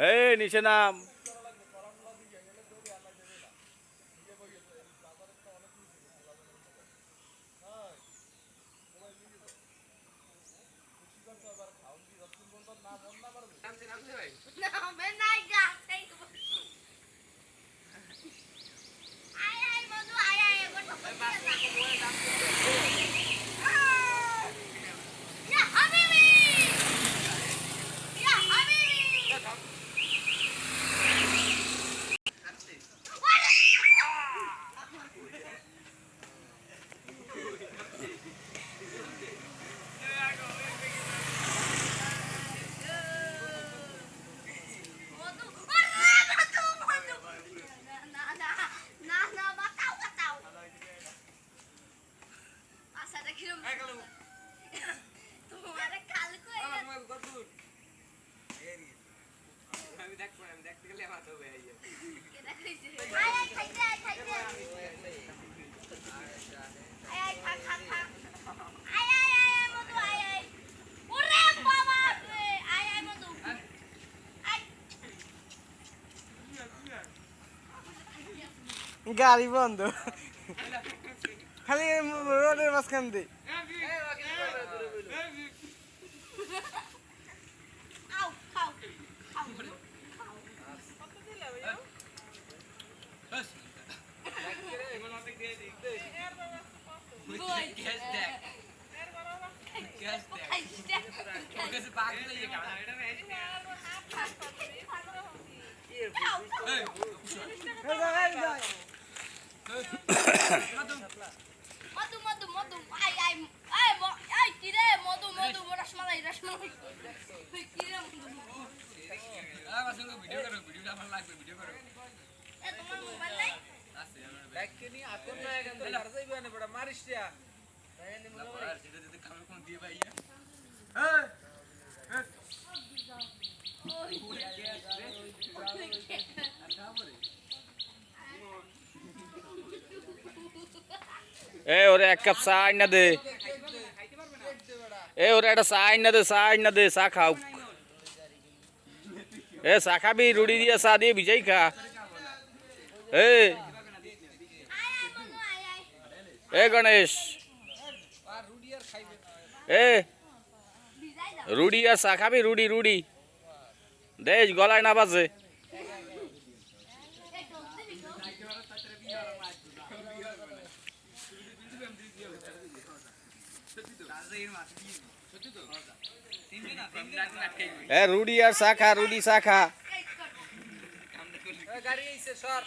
এই নিচে নাম। গাড়ি বন্ধ খালি রোডের মাঝখান দিয়ে এ ওরে এক কাপ চা আইনা দে। এ ওরে একটা চা আইনা দে, চা আইনা দে, চা খাও। এ চা খাবি? রুটি দিয়ে চা দিয়ে ভিজাই খা। এ গণেশ, এ রুটি আর চা খাবি? রুটি রুটি দেশ গলায় না বাজে। এ রুটি আর চা খা, রুটি চা খা। গাড়ি সর